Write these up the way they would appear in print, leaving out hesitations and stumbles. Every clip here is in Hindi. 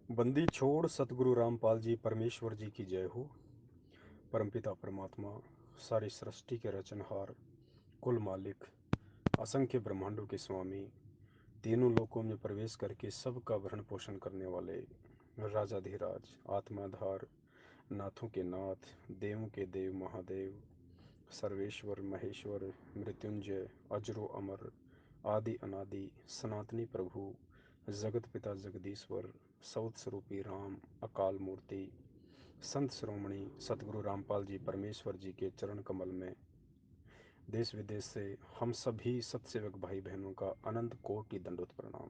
बंदी छोड़ सतगुरु रामपाल जी परमेश्वर जी की जय हो। परमपिता परमात्मा, सारी सृष्टि के रचनहार, कुल मालिक, असंख्य ब्रह्मांडों के स्वामी, तीनों लोकों में प्रवेश करके सबका भरण पोषण करने वाले राजाधिराज, आत्माधार, नाथों के नाथ, देवों के देव महादेव, सर्वेश्वर महेश्वर, मृत्युंजय, अजरो अमर, आदि अनादि, सनातनी प्रभु, जगत पिता जगदीश्वर, सौत स्वरूपी राम, अकाल मूर्ति, संत श्रोमणी सतगुरु रामपाल जी परमेश्वर जी के चरण कमल में देश विदेश से हम सभी सत्सेवक भाई बहनों का अनंत कोटि दंडोत प्रणाम।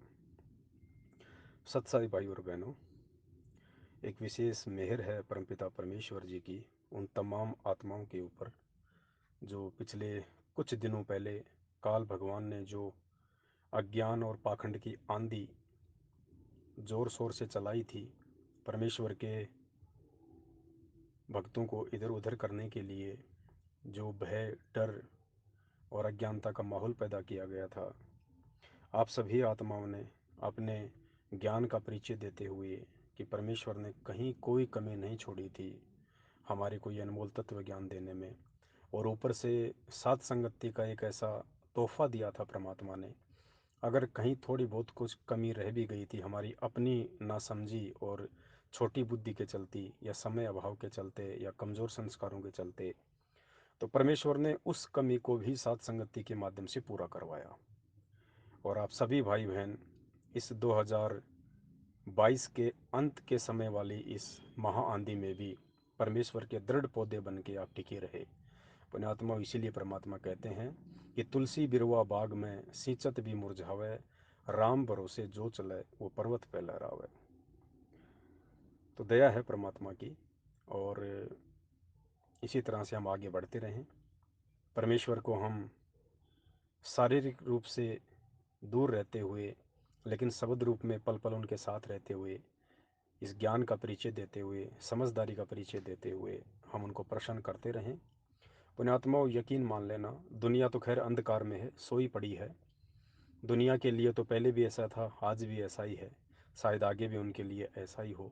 सत्साई भाई और बहनों, एक विशेष मेहर है परमपिता परमेश्वर जी की उन तमाम आत्माओं के ऊपर जो पिछले कुछ दिनों पहले काल भगवान ने जो अज्ञान और पाखंड की आंधी जोर शोर से चलाई थी, परमेश्वर के भक्तों को इधर उधर करने के लिए जो भय, डर और अज्ञानता का माहौल पैदा किया गया था, आप सभी आत्माओं ने अपने ज्ञान का परिचय देते हुए कि परमेश्वर ने कहीं कोई कमी नहीं छोड़ी थी हमारे को ये अनमोल तत्व ज्ञान देने में, और ऊपर से सात संगति का एक ऐसा तोहफा दिया था परमात्मा ने। अगर कहीं थोड़ी बहुत कुछ कमी रह भी गई थी हमारी अपनी नासमझी और छोटी बुद्धि के चलती, या समय अभाव के चलते, या कमज़ोर संस्कारों के चलते, तो परमेश्वर ने उस कमी को भी सात संगति के माध्यम से पूरा करवाया। और आप सभी भाई बहन इस 2022 के अंत के समय वाली इस महा आंधी में भी परमेश्वर के दृढ़ पौधे बन के आप टिके रहे। पुण्यात्मा, इसीलिए परमात्मा कहते हैं कि तुलसी बिरुआ बाग में सिंचत भी मुरझावे, राम भरोसे जो चले वो पर्वत पे लहरावे। तो दया है परमात्मा की, और इसी तरह से हम आगे बढ़ते रहें। परमेश्वर को हम शारीरिक रूप से दूर रहते हुए, लेकिन शब्द रूप में पल पल उनके साथ रहते हुए, इस ज्ञान का परिचय देते हुए, समझदारी का परिचय देते हुए हम उनको प्रसन्न करते रहें। पुण्यात्माओं, यकीन मान लेना, दुनिया तो खैर अंधकार में है, सोई पड़ी है। दुनिया के लिए तो पहले भी ऐसा था, आज भी ऐसा ही है, शायद आगे भी उनके लिए ऐसा ही हो।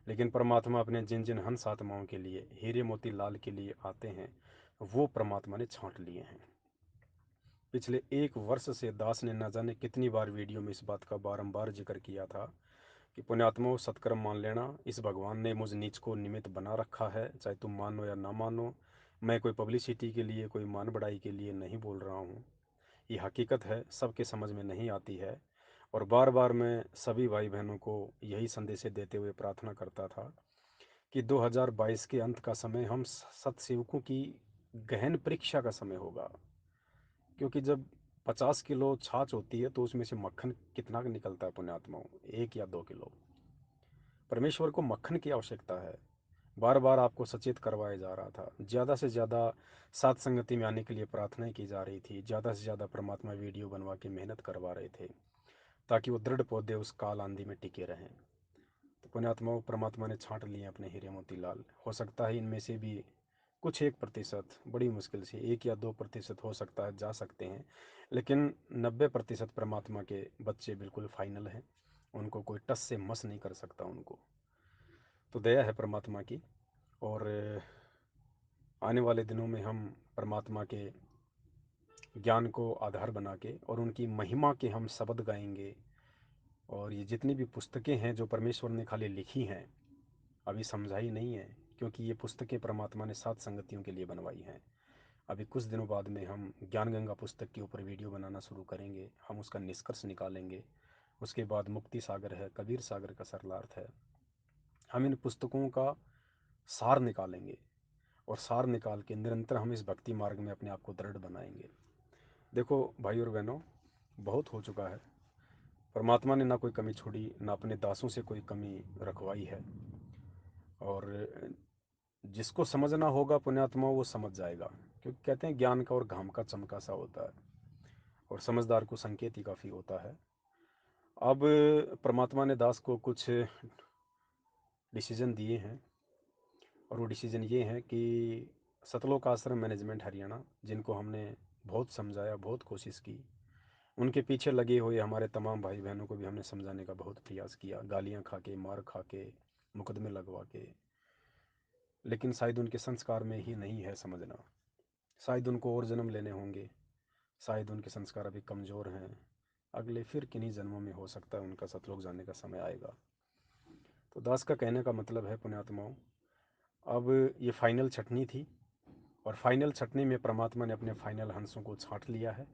लेकिन परमात्मा अपने जिन जिन हंस आत्माओं के लिए, हीरे मोती लाल के लिए आते हैं, वो परमात्मा ने छांट लिए हैं। पिछले एक वर्ष से दास ने न जाने कितनी बार वीडियो में इस बात का बारंबार जिक्र किया था कि पुण्यात्माओं, सत्कर्म मान लेना, इस भगवान ने मुझ नीच को निमित्त बना रखा है, चाहे तुम मानो या ना मानो। मैं कोई पब्लिसिटी के लिए, कोई मान बढ़ाई के लिए नहीं बोल रहा हूँ। ये हकीकत है, सबके समझ में नहीं आती है। और बार बार मैं सभी भाई बहनों को यही संदेश देते हुए प्रार्थना करता था कि 2022 के अंत का समय हम सत्सेवकों की गहन परीक्षा का समय होगा। क्योंकि जब 50 किलो छाछ होती है तो उसमें से मक्खन कितना निकलता है पुण्यात्माओं? 1 या 2 किलो। परमेश्वर को मक्खन की आवश्यकता है। बार बार आपको सचेत करवाया जा रहा था, ज़्यादा से ज़्यादा सात संगति में आने के लिए प्रार्थनाएं की जा रही थी, ज़्यादा से ज़्यादा परमात्मा वीडियो बनवा के मेहनत करवा रहे थे ताकि वो दृढ़ पौधे उस काल आंधी में टिके रहें। तो पुण्यात्माओं, परमात्मा ने छांट लिए अपने हीरे मोती लाल। हो सकता है इनमें से भी कुछ 1%, बड़ी मुश्किल से 1 या 2% हो सकता है, जा सकते हैं, लेकिन 90% परमात्मा के बच्चे बिल्कुल फाइनल हैं। उनको कोई टस से मस नहीं कर सकता उनको। तो दया है परमात्मा की। और आने वाले दिनों में हम परमात्मा के ज्ञान को आधार बना के और उनकी महिमा के हम शब्द गाएंगे। और ये जितनी भी पुस्तकें हैं जो परमेश्वर ने खाली लिखी हैं, अभी समझाई नहीं है, क्योंकि ये पुस्तकें परमात्मा ने सात संगतियों के लिए बनवाई हैं। अभी कुछ दिनों बाद में हम ज्ञान गंगा पुस्तक के ऊपर वीडियो बनाना शुरू करेंगे, हम उसका निष्कर्ष निकालेंगे। उसके बाद मुक्ति सागर है, कबीर सागर का सरलार्थ है। हम इन पुस्तकों का सार निकालेंगे, और सार निकाल के निरंतर हम इस भक्ति मार्ग में अपने आप को दृढ़ बनाएंगे। देखो भाई और बहनों, बहुत हो चुका है। परमात्मा ने ना कोई कमी छोड़ी, ना अपने दासों से कोई कमी रखवाई है। और जिसको समझना होगा पुण्यात्मा, वो समझ जाएगा, क्योंकि कहते हैं ज्ञान का और घाम का चमका सा होता है, और समझदार को संकेत ही काफ़ी होता है। अब परमात्मा ने दास को कुछ डिसीजन दिए हैं, और वो डिसीजन ये हैं कि सतलोक आश्रम मैनेजमेंट हरियाणा, जिनको हमने बहुत समझाया, बहुत कोशिश की, उनके पीछे लगे हुए हमारे तमाम भाई बहनों को भी हमने समझाने का बहुत प्रयास किया, गालियाँ खा के, मार खा के, मुकदमे लगवा के। लेकिन शायद उनके संस्कार में ही नहीं है समझना, शायद उनको और जन्म लेने होंगे, शायद उनके संस्कार अभी कमज़ोर हैं। अगले फिर किन्हीं जन्मों में हो सकता है उनका सतलोक जाने का समय आएगा। तो दास का कहने का मतलब है पुण्यात्माओं, अब ये फाइनल छटनी थी, और फाइनल छटनी में परमात्मा ने अपने फाइनल हंसों को छांट लिया है।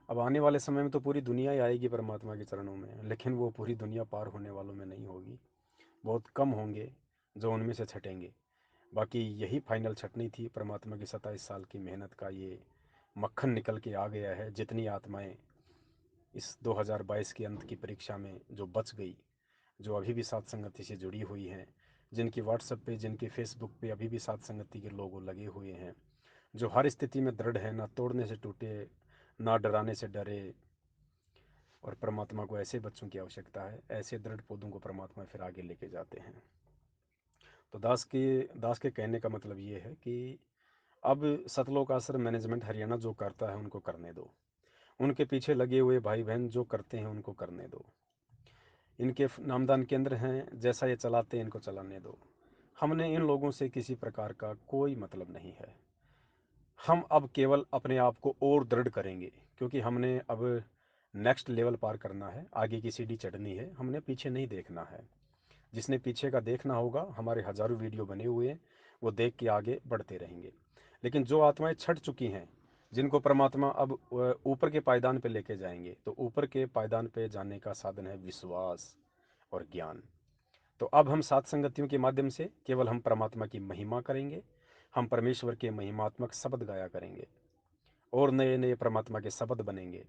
अब आने वाले समय में तो पूरी दुनिया ही आएगी परमात्मा के चरणों में, लेकिन वो पूरी दुनिया पार होने वालों में नहीं होगी। बहुत कम होंगे जो उनमें से छटेंगे। बाकी यही फाइनल छटनी थी परमात्मा की 27 साल की मेहनत का, ये मक्खन निकल के आ गया है। जितनी आत्माएं इस 2022 के अंत की परीक्षा में जो बच गई, जो अभी भी साथ संगति से जुड़ी हुई हैं, जिनकी व्हाट्सएप पे, जिनके फेसबुक पे अभी भी साथ संगति के लोगो लगे हुए हैं, जो हर स्थिति में दृढ़ है, ना तोड़ने से टूटे, ना डराने से डरे। और परमात्मा को ऐसे बच्चों की आवश्यकता है, ऐसे दृढ़ पौधों को परमात्मा फिर आगे लेके जाते हैं। तो दास के कहने का मतलब ये है कि अब सतलोक आश्रम मैनेजमेंट हरियाणा जो करता है उनको करने दो, उनके पीछे लगे हुए भाई बहन जो करते हैं उनको करने दो। इनके नामदान केंद्र हैं, जैसा ये चलाते हैं इनको चलाने दो। हमने इन लोगों से किसी प्रकार का कोई मतलब नहीं है। हम अब केवल अपने आप को और दृढ़ करेंगे, क्योंकि हमने अब नेक्स्ट लेवल पार करना है, आगे की सीढ़ी चढ़नी है, हमने पीछे नहीं देखना है। जिसने पीछे का देखना होगा, हमारे हज़ारों वीडियो बने हुए हैं, वो देख के आगे बढ़ते रहेंगे। लेकिन जो आत्माएं छट चुकी हैं, जिनको परमात्मा अब ऊपर के पायदान पे लेके जाएंगे, तो ऊपर के पायदान पे जाने का साधन है विश्वास और ज्ञान। तो अब हम सात संगतियों के माध्यम से केवल हम परमात्मा की महिमा करेंगे, हम परमेश्वर के महिमात्मक शब्द गाया करेंगे, और नए नए परमात्मा के शब्द बनेंगे।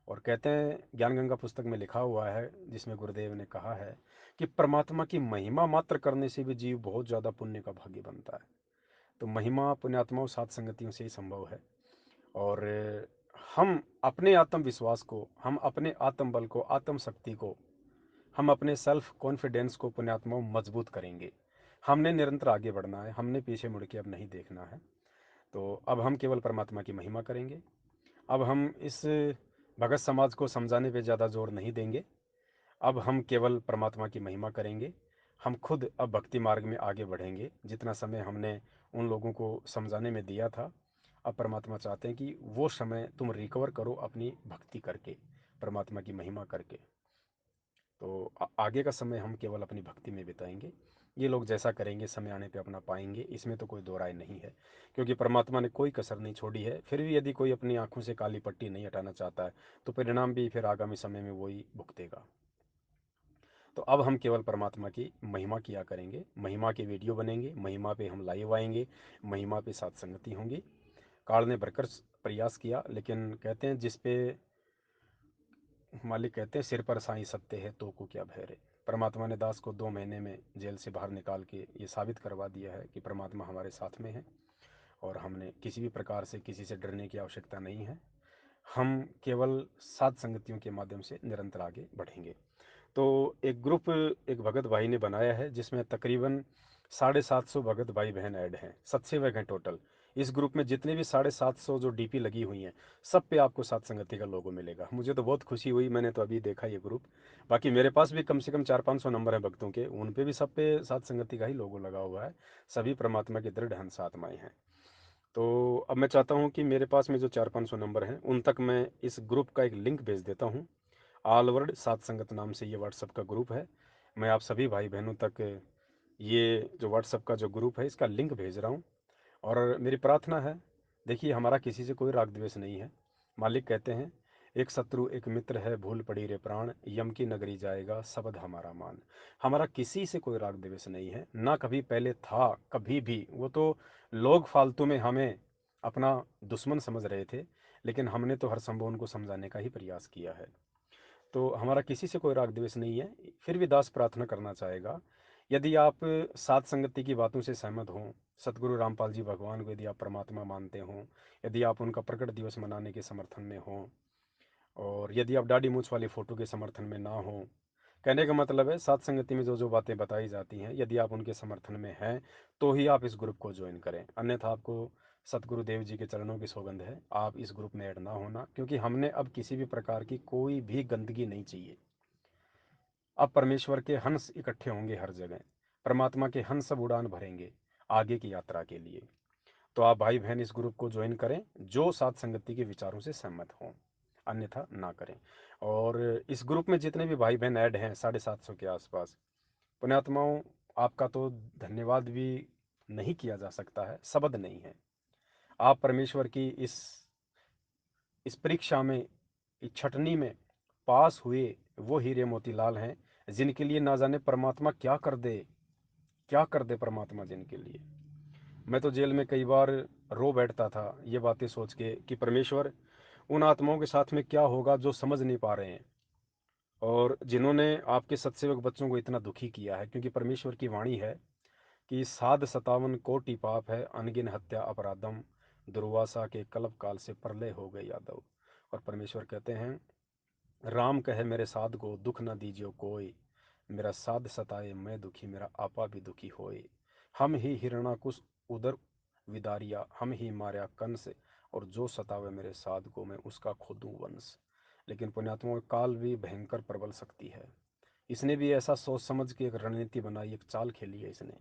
और कहते हैं, ज्ञान गंगा पुस्तक में लिखा हुआ है, जिसमें गुरुदेव ने कहा है कि परमात्मा की महिमा मात्र करने से भी जीव बहुत ज़्यादा पुण्य का भागी बनता है। तो महिमा पुण्यात्माओं सात संगतियों से ही संभव है। और हम अपने आत्मविश्वास को, हम अपने आत्मबल को, आत्मशक्ति को, हम अपने सेल्फ कॉन्फिडेंस को पुण्यात्माओं मजबूत करेंगे। हमने निरंतर आगे बढ़ना है, हमने पीछे मुड़ के अब नहीं देखना है। तो अब हम केवल परमात्मा की महिमा करेंगे। अब हम इस भगत समाज को समझाने पे ज़्यादा जोर नहीं देंगे। अब हम केवल परमात्मा की महिमा करेंगे। हम खुद अब भक्ति मार्ग में आगे बढ़ेंगे। जितना समय हमने उन लोगों को समझाने में दिया था, अब परमात्मा चाहते हैं कि वो समय तुम रिकवर करो अपनी भक्ति करके, परमात्मा की महिमा करके। तो आगे का समय हम केवल अपनी भक्ति में बिताएंगे। ये लोग जैसा करेंगे समय आने पे अपना पाएंगे, इसमें तो कोई दो राय नहीं है, क्योंकि परमात्मा ने कोई कसर नहीं छोड़ी है। फिर भी यदि कोई अपनी आंखों से काली पट्टी नहीं हटाना चाहता है, तो परिणाम भी फिर आगामी समय में वही भुगतेगा। तो अब हम केवल परमात्मा की महिमा किया करेंगे, महिमा के वीडियो बनेंगे, महिमा पे हम लाइव आएंगे, महिमा पे साथ संगति होंगी। काल ने भरकर प्रयास किया, लेकिन कहते हैं जिस पे मालिक कहते हैं सिर पर साईं सत्य है तो को क्या भय रे। परमात्मा ने दास को 2 महीने में जेल से बाहर निकाल के ये साबित करवा दिया है कि परमात्मा हमारे साथ में है, और हमने किसी भी प्रकार से किसी से डरने की आवश्यकता नहीं है। हम केवल सात संगतियों के माध्यम से निरंतर आगे बढ़ेंगे। तो एक ग्रुप एक भगत भाई ने बनाया है, जिसमें तकरीबन 750 भगत भाई बहन ऐड हैं, सत्सेवक हैं टोटल। इस ग्रुप में जितने भी 750 जो डीपी लगी हुई हैं, सब पे आपको सात संगति का लोगो मिलेगा। मुझे तो बहुत खुशी हुई, मैंने तो अभी देखा ये ग्रुप। बाकी मेरे पास भी कम से कम 400-500 नंबर हैं भक्तों के, उन पे भी सब पे सात संगति का ही लोगो लगा हुआ है। सभी परमात्मा के दृढ़ हंस आत्माएं हैं। तो अब मैं चाहता हूँ कि मेरे पास में जो 400-500 नंबर हैं, उन तक मैं इस ग्रुप का एक लिंक भेज देता हूँ। ऑल वर्ल्ड सात संगत नाम से ये व्हाट्सअप का ग्रुप है। मैं आप सभी भाई बहनों तक ये जो व्हाट्सअप का जो ग्रुप है, इसका लिंक भेज रहा हूँ। और मेरी प्रार्थना है, देखिए हमारा किसी से कोई राग द्वेष नहीं है। मालिक कहते हैं, एक शत्रु एक मित्र है, भूल पड़ी रे प्राण, यम की नगरी जाएगा शब्द हमारा मान। हमारा किसी से कोई राग द्वेष नहीं है, ना कभी पहले था, कभी भी। वो तो लोग फालतू में हमें अपना दुश्मन समझ रहे थे, लेकिन हमने तो हर संभव उनको समझाने का ही प्रयास किया है। तो हमारा किसी से कोई राग द्वेष नहीं है। फिर भी दास प्रार्थना करना चाहेगा, यदि आप सात संगति की बातों से सहमत हों, सतगुरु रामपाल जी भगवान को यदि आप परमात्मा मानते हों, यदि आप उनका प्रकट दिवस मनाने के समर्थन में हों, और यदि आप दाढ़ी मूछ वाली फ़ोटो के समर्थन में ना हों, कहने का मतलब है सात संगति में जो जो बातें बताई जाती हैं, यदि आप उनके समर्थन में हैं तो ही आप इस ग्रुप को ज्वाइन करें, अन्यथा आपको सतगुरुदेव जी के चरणों की सौगंध है, आप इस ग्रुप में ऐड ना होना, क्योंकि हमने अब किसी भी प्रकार की कोई भी गंदगी नहीं चाहिए। अब परमेश्वर के हंस इकट्ठे होंगे हर जगह, परमात्मा के हंस सब उड़ान भरेंगे आगे की यात्रा के लिए। तो आप भाई बहन इस ग्रुप को ज्वाइन करें जो सात संगति के विचारों से सहमत हों, अन्यथा ना करें। और इस ग्रुप में जितने भी भाई बहन ऐड हैं 750 के आसपास, पुण्यात्माओं, आपका तो धन्यवाद भी नहीं किया जा सकता है, शब्द नहीं है। आप परमेश्वर की इस परीक्षा में, इस छटनी में पास हुए वो हीरे मोतीलाल हैं, जिनके लिए ना जाने परमात्मा क्या कर दे, क्या कर दे परमात्मा जिनके लिए। मैं तो जेल में कई बार रो बैठता था ये बातें सोच के कि परमेश्वर उन आत्माओं के साथ में क्या होगा जो समझ नहीं पा रहे हैं, और जिन्होंने आपके सत्सेवक बच्चों को इतना दुखी किया है। क्योंकि परमेश्वर की वाणी है कि साध 57 कोटि पाप है, अनगिन हत्या अपराधम, दुर्वासा के कल्प काल से प्रलय हो गए यादव। और परमेश्वर कहते हैं, राम कहे मेरे साध को दुख न दीजियो कोई, मेरा साध सताए मैं दुखी, मेरा आपा भी दुखी होए। हम ही हिरणाकुश उदर विदारिया, हम ही मार्या कंस, और जो सतावे मेरे साध को मैं उसका खुदूं वंश। लेकिन पुण्यात्माओं, काल भी भयंकर प्रबल शक्ति है। इसने भी ऐसा सोच समझ के एक रणनीति बनाई, एक चाल खेली है इसने।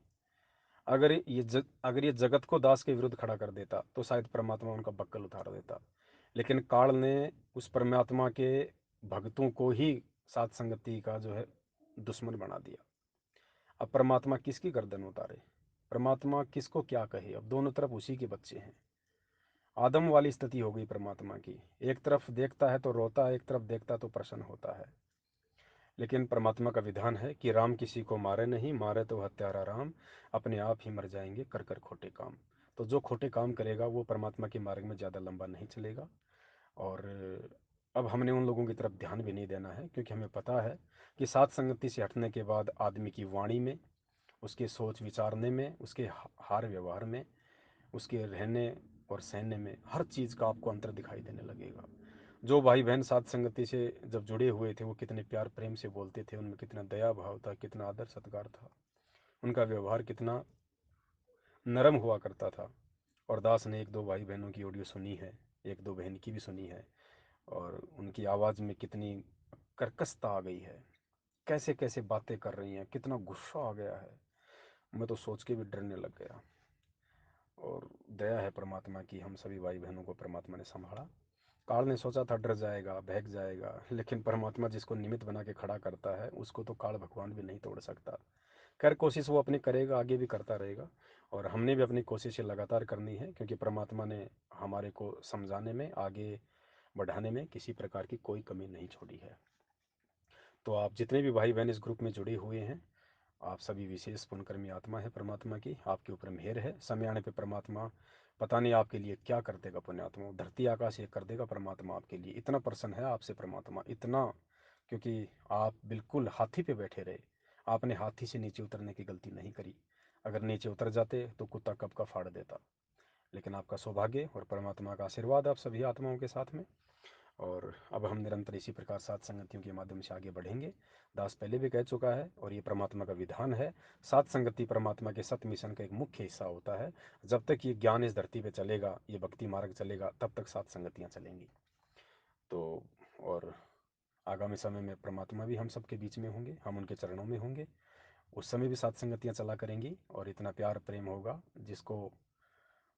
अगर ये जगत को दास के विरुद्ध खड़ा कर देता तो शायद परमात्मा उनका बक्कल उतार देता। लेकिन काल ने उस परमात्मा के भक्तों को ही सात संगति का जो है दुश्मन बना दिया। अब परमात्मा किसकी गर्दन उतारे, परमात्मा किसको क्या कहे, अब दोनों तरफ उसी के बच्चे हैं। आदम वाली स्थिति हो गई परमात्मा की, एक तरफ देखता है तो रोता है, एक तरफ देखता तो प्रसन्न होता है। लेकिन परमात्मा का विधान है कि राम किसी को मारे नहीं, मारे तो हत्यारा राम, अपने आप ही मर जाएंगे कर कर खोटे काम। तो जो खोटे काम करेगा वो परमात्मा के मार्ग में ज़्यादा लंबा नहीं चलेगा। और अब हमने उन लोगों की तरफ ध्यान भी नहीं देना है, क्योंकि हमें पता है कि सात संगति से हटने के बाद आदमी की वाणी में, उसके सोच विचारने में, उसके हार व्यवहार में, उसके रहने और सहने में, हर चीज़ का आपको अंतर दिखाई देने लगेगा। जो भाई बहन सात संगति से जब जुड़े हुए थे वो कितने प्यार प्रेम से बोलते थे, उनमें कितना दया भाव था, कितना आदर सत्कार था, उनका व्यवहार कितना नरम हुआ करता था। और दास ने एक दो भाई बहनों की ऑडियो सुनी है, एक दो बहन की भी सुनी है, और उनकी आवाज़ में कितनी कर्कशता आ गई है, कैसे कैसे बातें कर रही हैं, कितना गुस्सा आ गया है। मैं तो सोच के भी डरने लग गया। और दया है परमात्मा की, हम सभी भाई बहनों को परमात्मा ने संभाला। काल ने सोचा था डर जाएगा, बहक जाएगा, लेकिन परमात्मा जिसको निमित्त बना के खड़ा करता है उसको तो काल भगवान भी नहीं तोड़ सकता। खैर, कोशिश वो अपनी करेगा, आगे भी करता रहेगा। और हमने भी अपनी कोशिशें लगातार करनी है, क्योंकि परमात्मा ने हमारे को समझाने में, आगे बढ़ाने में किसी प्रकार की कोई कमी नहीं छोड़ी है। तो आप जितने भी भाई बहन इस ग्रुप में जुड़े हुए हैं, आप सभी विशेष पुण्यकर्मी आत्मा है परमात्मा की, आपके ऊपर मेहर है। समय आने पे परमात्मा पता नहीं आपके लिए क्या कर देगा। पुण्यात्मा, धरती आकाश एक कर देगा परमात्मा आपके लिए, इतना प्रसन्न है आपसे परमात्मा, इतना। क्योंकि आप बिल्कुल हाथी पे बैठे रहे, आपने हाथी से नीचे उतरने की गलती नहीं करी। अगर नीचे उतर जाते तो कुत्ता कब का फाड़ देता। लेकिन आपका सौभाग्य और परमात्मा का आशीर्वाद आप सभी आत्माओं के साथ में। और अब हम निरंतर इसी प्रकार सात संगतियों के माध्यम से आगे बढ़ेंगे। दास पहले भी कह चुका है, और ये परमात्मा का विधान है। सात संगति परमात्मा के सत मिशन का एक मुख्य हिस्सा होता है। जब तक ये ज्ञान इस धरती पे चलेगा, ये भक्ति मार्ग चलेगा, तब तक सात संगतियाँ चलेंगी। तो और आगामी समय में परमात्मा भी हम सबके बीच में होंगे, हम उनके चरणों में होंगे, उस समय भी सात संगतियाँ चला करेंगी। और इतना प्यार प्रेम होगा जिसको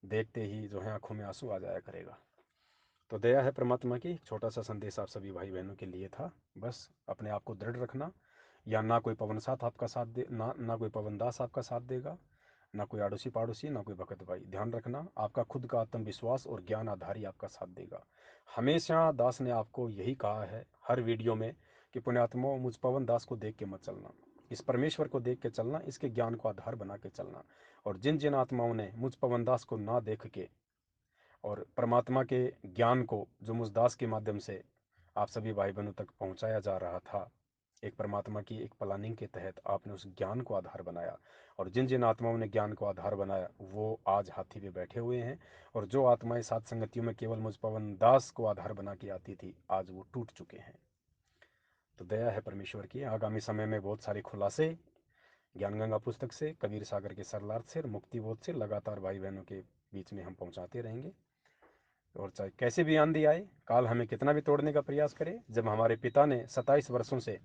देखते ही जो है आंखों में आंसू आ जाया करेगा। तो दया है परमात्मा की, छोटा सा संदेश आप सभी भाई बहनों के लिए था। बस अपने आप को दृढ़ रखना, या ना कोई पवन साथ आपका साथ दे, ना कोई पवन दास आपका साथ देगा, ना कोई आड़ोसी पाड़ोसी, ना कोई भगत भाई। ध्यान रखना, आपका खुद का आत्मविश्वास और ज्ञान आधार ही आपका साथ देगा। हमेशा दास ने आपको यही कहा है हर वीडियो में कि पुण्यात्माओं, मुझ पवन दास को देख के मत चलना, इस परमेश्वर को देख के चलना, इसके ज्ञान को आधार बना के चलना। और जिन जिन आत्माओं ने मुझ पवन दास को ना देख के और परमात्मा के ज्ञान को जो मुझ दास के माध्यम से आप सभी भाई बहनों तक पहुंचाया जा रहा था, एक परमात्मा की एक प्लानिंग के तहत आपने उस ज्ञान को आधार बनाया। और जिन जिन आत्माओं ने ज्ञान को आधार बनाया वो आज हाथी पे बैठे हुए हैं। और जो आत्माएं सात संगतियों में केवल मुझ पवन दास को आधार बना के आती थी, आज वो टूट चुके हैं। तो दया है परमेश्वर की, आगामी समय में बहुत सारे खुलासे ज्ञान गंगा पुस्तक से, कबीर सागर के सरलार्थ से और मुक्ति बोध से लगातार भाई बहनों के बीच में हम पहुंचाते रहेंगे। और चाहे कैसे भी आंधी आए, काल हमें कितना भी तोड़ने का प्रयास करे, जब हमारे पिता ने 27 वर्षों से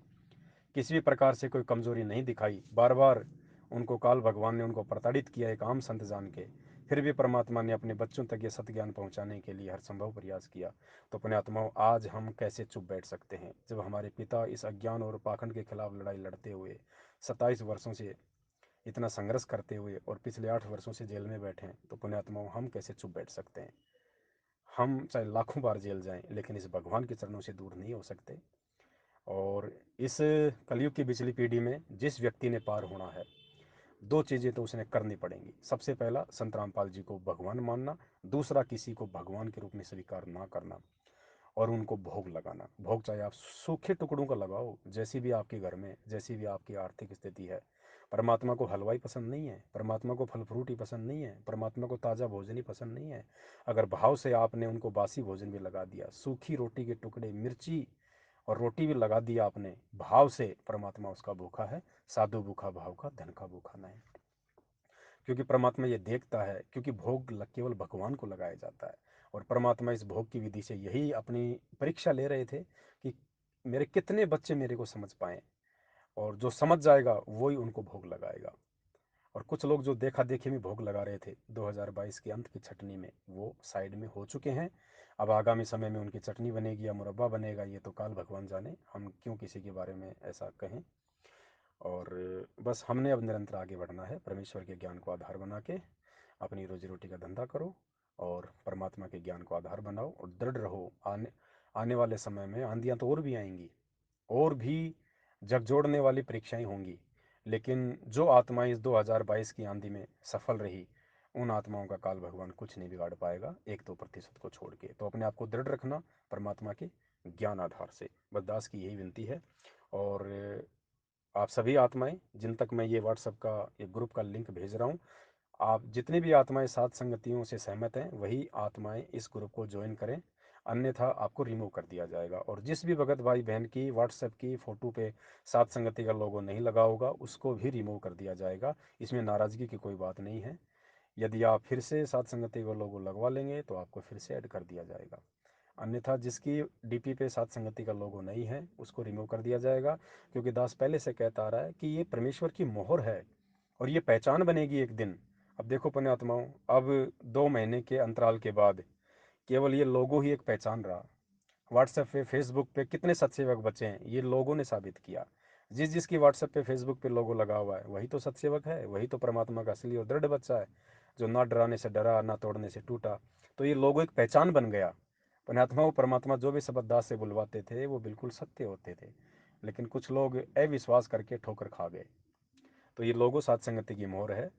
किसी भी प्रकार से कोई कमजोरी नहीं दिखाई, बार बार उनको काल भगवान ने उनको प्रताड़ित किया एक आम संत जान के, फिर भी परमात्मा ने अपने बच्चों तक ये सत्य पहुंचाने के लिए हर संभव प्रयास किया। तो अपने आत्माओं, आज हम कैसे चुप बैठ सकते हैं जब हमारे पिता इस अज्ञान और पाखंड के खिलाफ लड़ाई लड़ते हुए 27 वर्षों से इतना संघर्ष करते हुए और पिछले 8 वर्षों से जेल में बैठे हैं? तो पुण्यात्माओं, हम कैसे चुप बैठ सकते हैं? हम चाहे लाखों बार जेल जाएं, लेकिन इस भगवान के चरणों से दूर नहीं हो सकते। और इस कलयुग की पिछली पीढ़ी में जिस व्यक्ति ने पार होना है, दो चीज़ें तो उसने करनी पड़ेंगी। सबसे पहला, संत रामपाल जी को भगवान मानना, दूसरा किसी को भगवान के रूप में स्वीकार ना करना और उनको भोग लगाना। भोग चाहे आप सूखे टुकड़ों का लगाओ, जैसी भी आपके घर में, जैसी भी आपकी आर्थिक स्थिति है। परमात्मा को हलवाई पसंद नहीं है, परमात्मा को फल फ्रूट ही पसंद नहीं है, परमात्मा को ताज़ा भोजन ही पसंद नहीं है। अगर भाव से आपने उनको बासी भोजन भी लगा दिया, सूखी रोटी के टुकड़े, मिर्ची और रोटी भी लगा दिया आपने भाव से, परमात्मा उसका भूखा है। साधु भूखा भाव का, धन का भूखा नहीं। क्योंकि परमात्मा ये देखता है, क्योंकि भोग केवल भगवान को लगाया जाता है। और परमात्मा इस भोग की विधि से यही अपनी परीक्षा ले रहे थे कि मेरे कितने बच्चे मेरे को समझ पाए, और जो समझ जाएगा वही उनको भोग लगाएगा। और कुछ लोग जो देखा देखी में भोग लगा रहे थे 2022 के अंत की छटनी में, वो साइड में हो चुके हैं। अब आगामी समय में उनकी चटनी बनेगी या मुरब्बा बनेगा, ये तो काल भगवान जाने, हम क्यों किसी के बारे में ऐसा कहें। और बस हमने अब निरंतर आगे बढ़ना है, परमेश्वर के ज्ञान को आधार बना के अपनी रोजी रोटी का धंधा करो और परमात्मा के ज्ञान को आधार बनाओ और दृढ़ रहो। आने आने वाले समय में आंधियाँ तो और भी आएंगी, और भी झकझोरने वाली परीक्षाएं होंगी, लेकिन जो आत्माएं इस 2022 की आंधी में सफल रही, उन आत्माओं का काल भगवान कुछ नहीं बिगाड़ पाएगा, 1-2% को छोड़ के। तो अपने आप को दृढ़ रखना परमात्मा के ज्ञान आधार से, बस दास की यही विनती है। और आप सभी आत्माएं जिन तक मैं ये व्हाट्सएप का एक ग्रुप का लिंक भेज रहा हूँ, आप जितनी भी आत्माएं सात संगतियों से सहमत हैं, वही आत्माएं इस ग्रुप को ज्वाइन करें, अन्यथा आपको रिमूव कर दिया जाएगा। और जिस भी भगत भाई बहन की व्हाट्सएप की फ़ोटो पे सात संगति का लोगो नहीं लगा होगा, उसको भी रिमूव कर दिया जाएगा। इसमें नाराज़गी की कोई बात नहीं है। यदि आप फिर से सात संगति का लोगो लगवा लेंगे तो आपको फिर से ऐड कर दिया जाएगा। अन्यथा जिसकी डीपी पे सात संगति का लोगो नहीं है, उसको रिमूव कर दिया जाएगा। क्योंकि दास पहले से कहता आ रहा है कि ये परमेश्वर की मोहर है और ये पहचान बनेगी एक दिन। अब देखो पुण्यात्माओं, अब 2 महीने के अंतराल के बाद केवल ये लोगो ही एक पहचान रहा। व्हाट्सएप पे, फेसबुक पे कितने सत्सेवक बचे हैं, ये लोगों ने साबित किया। जिस जिसकी व्हाट्सएप पे, फेसबुक पे लोगो लगा हुआ है, वही तो सत्सेवक है, वही तो परमात्मा का असली और दृढ़ बच्चा है, जो ना डराने से डरा, ना तोड़ने से टूटा। तो ये लोगो एक पहचान बन गया। पुण्यात्मा को परमात्मा जो भी शब्द दास से बुलवाते थे, वो बिल्कुल सत्य होते थे, लेकिन कुछ लोग अविश्वास करके ठोकर खा गए। तो ये लोगो सात संगति की मोहर है।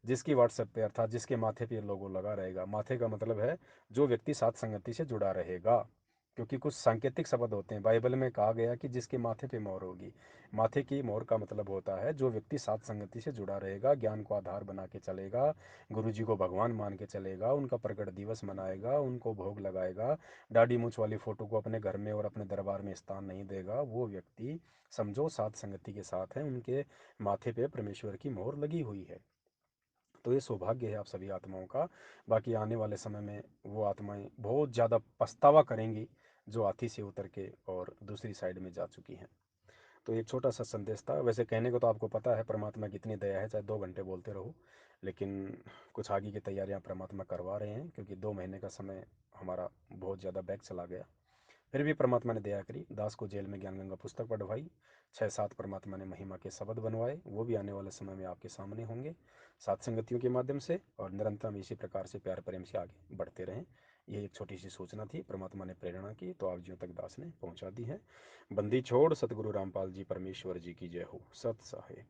जिसकी व्हाट्सएप पे, अर्थात जिसके माथे पे ये लोगो लगा रहेगा, माथे का मतलब है जो व्यक्ति सात संगति से जुड़ा रहेगा। क्योंकि कुछ सांकेतिक शब्द होते हैं, बाइबल में कहा गया कि जिसके माथे पे मोहर होगी। माथे की मोहर का मतलब होता है जो व्यक्ति सात संगति से जुड़ा रहेगा, ज्ञान को आधार बना के चलेगा, गुरु जी को भगवान मान के चलेगा, उनका प्रकट दिवस मनाएगा, उनको भोग लगाएगा, दाढ़ी मूछ वाली फोटो को अपने घर में और अपने दरबार में स्थान नहीं देगा, वो व्यक्ति समझो सात संगति के साथ है, उनके माथे पे परमेश्वर की मोहर लगी हुई है। तो ये सौभाग्य है आप सभी आत्माओं का। बाकी आने वाले समय में वो आत्माएं बहुत ज़्यादा पछतावा करेंगी जो हाथी से उतर के और दूसरी साइड में जा चुकी हैं। तो एक छोटा सा संदेश था। वैसे कहने को तो आपको पता है परमात्मा की इतनी दया है, चाहे 2 घंटे बोलते रहो, लेकिन कुछ आगे की तैयारियां परमात्मा करवा रहे हैं, क्योंकि 2 महीने का समय हमारा बहुत ज़्यादा बैक चला गया। फिर भी परमात्मा ने दया करी, दास को जेल में ज्ञान गंगा पुस्तक पढ़वाई, 6-7 परमात्मा ने महिमा के शब्द बनवाए, वो भी आने वाले समय में आपके सामने होंगे सात संगतियों के माध्यम से। और निरंतर हम इसी प्रकार से प्यार प्रेम से आगे बढ़ते रहें। ये एक छोटी सी सूचना थी, परमात्मा ने प्रेरणा की तो आप जियों तक दास ने पहुंचा दी है। बंदी छोड़ सतगुरु रामपाल जी परमेश्वर जी की जय हो। सत साहेब।